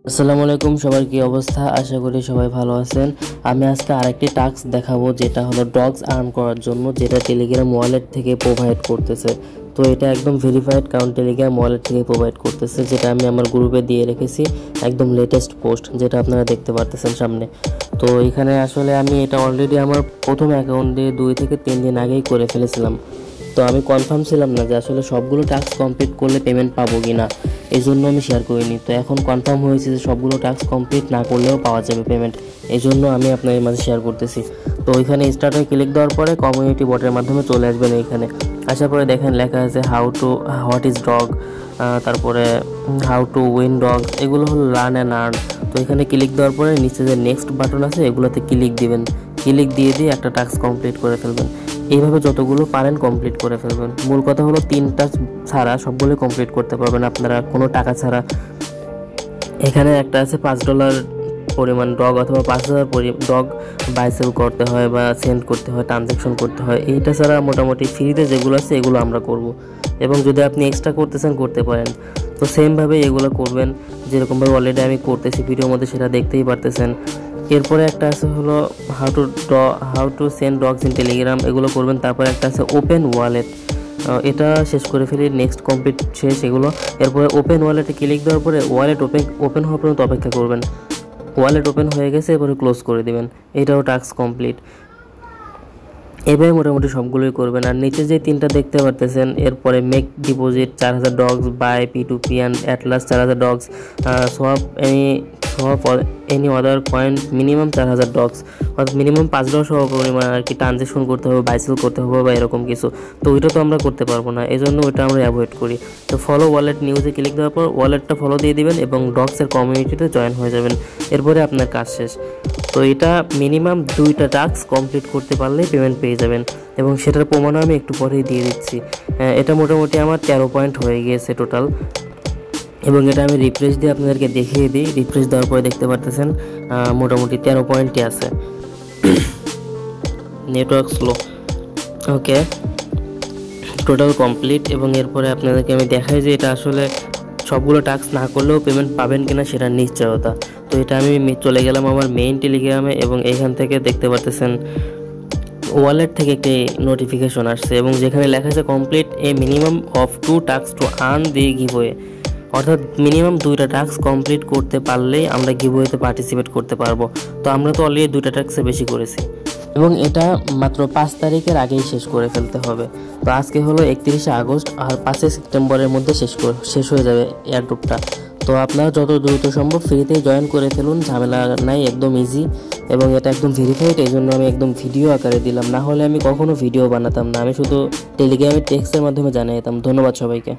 আসসালামু আলাইকুম, সবার কি অবস্থা? আশা করি সবাই ভালো আছেন। আমি আজকে আরেকটি টাস্ক দেখাবো, যেটা হলো ডগস আর্ন করার জন্য, যেটা টেলিগ্রাম ওয়ালেট থেকে প্রোভাইড করতেছে। তো এটা একদম ভেরিফাইড, কারণ টেলিগ্রাম ওয়ালেট থেকে প্রোভাইড করতেছে, যেটা আমি আমার গ্রুপে দিয়ে রেখেছি, একদম লেটেস্ট পোস্ট, যেটা আপনারা দেখতে পারতেছেন সামনে। তো এখানে আসলে আমি এটা অলরেডি আমার প্রথম অ্যাকাউন্টে 2 থেকে 3 দিন আগেই করে ফেলেছিলাম। তো আমি কনফার্ম ছিলাম না যে আসলে সবগুলো টাস্ক কমপ্লিট করলে পেমেন্ট পাবো কি না, এই জন্য আমি শেয়ার করিনি। তো এখন কনফার্ম হয়েছে যে সবগুলো টাস্ক কমপ্লিট না করলেও পাওয়া যাবে পেমেন্ট, এই জন্য আমি আপনাদের মাঝে শেয়ার করতেছি। তো ওইখানে স্টার্টে ক্লিক দেওয়ার পরে কমিউনিটি বটের মাধ্যমে চলে আসবেন। এইখানে আসার পরে দেখেন লেখা আছে হোয়াট ইজ ডগ, তারপরে হাউ টু উইন ডগ, এগুলো হলো লার্ন অ্যান্ড আর্ন। তো এখানে ক্লিক দেওয়ার পরে নিচে যে নেক্সট বাটন আছে এগুলোতে ক্লিক দিবেন। ক্লিক দিয়ে একটা টাস্ক কমপ্লিট করে ফেলবেন। এইভাবে যতগুলো পারেন কমপ্লিট করে ফেলবেন। মূল কথা হলো 3টা ছাড়া সবগুলো কমপ্লিট করতে পারবেন আপনারা কোনো টাকা ছাড়া। এখানে একটা আছে $5 পরিমাণ ডগ, অথবা 5000 ডগ বাই সেল করতে হয় বা সেন্ড করতে হয়, ট্রানজ্যাকশন করতে হয়। এইটা ছাড়া মোটামুটি ফ্রিতে যেগুলো আছে এগুলো আমরা করব, এবং যদি আপনি এক্সট্রা করতেছেন করতে পারেন। তো সেমভাবে এগুলো করবেন যেরকমভাবে অলরেডি আমি করতেছি ভিডিওর মধ্যে, সেটা দেখতেই পারতেছেন। এরপরে একটা আছে হলো how to send dogs in Telegram, এগুলো করবেন। তারপরে একটা আছে ওপেন ওয়ালেট, এটা শেষ করে ফেলি, নেক্সট কমপ্লিট শেষ এগুলো। এরপরে ওপেন ওয়ালেটে ক্লিক দেওয়ার পরে ওয়ালেট ওপেন হওয়ার পর্যন্ত অপেক্ষা করবেন। ওয়ালেট ওপেন হয়ে গেছে, এরপরে ক্লোজ করে দিবেন। এটাও টাস্ক কমপ্লিট। এভাবে মোটামুটি সবগুলোই করবেন। আর নিচে যে 3টা দেখতে পারতেছেন, এরপরে make deposit 4000 dogs, by P2P and Atlas 4000 dogs, swap any other coin minimum 4000 dogs, অর্থাৎ মিনিমাম $5 সহ পরিমাণ আর কি ট্রানজ্যাকশন করতে হবে, বাইসেল করতে হবে বা এরকম কিছু। তো ওইটা তো আমরা করতে পারবো না, এই জন্য ওইটা আমরা অ্যাভয়েড করি। তো ফলো ওয়ালেট নিউজে ক্লিক দেওয়ার পর ওয়ালেটটা ফলো দিয়ে দিবেন এবং ডগসের কমিউনিটিতে জয়েন হয়ে যাবেন। এরপরে আপনার কাজ শেষ। তো এটা মিনিমাম 2টা টাস্ক কমপ্লিট করতে পারলেই পেমেন্ট পেয়ে যাবেন, এবং সেটার প্রমাণও আমি একটু পরেই দিয়ে দিচ্ছি। এটা মোটামুটি আমার 13 পয়েন্ট হয়ে গিয়েছে টোটাল, এবং এটা আমি রিফ্রেশ দিয়ে আপনাদেরকে দেখিয়ে দিই। রিফ্রেশ দেওয়ার পরে দেখতে পারতেছেন মোটামুটি 13 পয়েন্টই আছে। নেটওয়ার্ক স্লো, ওকে, টোটাল কমপ্লিট। এবং এরপরে আপনাদেরকে আমি দেখাই যে এটা আসলে সবগুলো টাস্ক না করলেও পেমেন্ট পাবেন কিনা সেটা নিশ্চয়তা। তো এটা আমি চলে গেলাম আমার মেইন টেলিগ্রামে, এবং এইখান থেকে দেখতে পারতেছেন ওয়ালেট থেকে একটি নোটিফিকেশন আসছে, এবং যেখানে লেখা আছে complete A minimum of 2 task to earn the giveaway, অর্থাৎ মিনিমাম 2টা টাস্ক কমপ্লিট করতে পারলেই আমরা গিভওয়েতে পার্টিসিপেট করতে পারবো। তো আমরা তো অলরেডি 2টা টাস্কে বেশি করেছি, এবং এটা মাত্র 5 তারিখের আগেই শেষ করে ফেলতে হবে। তো আজকে হলো 31শে আগস্ট, আর 5 সেপ্টেম্বরের মধ্যে শেষ হয়ে যাবে এয়ারড্রপটা। তো আপনারা যত দ্রুত সম্ভব ফ্রিতে জয়েন করে ফেলুন, ঝামেলা নাই, একদম ইজি, এবং এটা একদম ভেরিফাইড। এই জন্য আমি একদম ভিডিও আকারে দিলাম, না হলে আমি কখনো ভিডিও বানাতাম না, আমি শুধু টেলিগ্রামের টেক্সটের মাধ্যমে জানিয়ে দিতাম। ধন্যবাদ সবাইকে।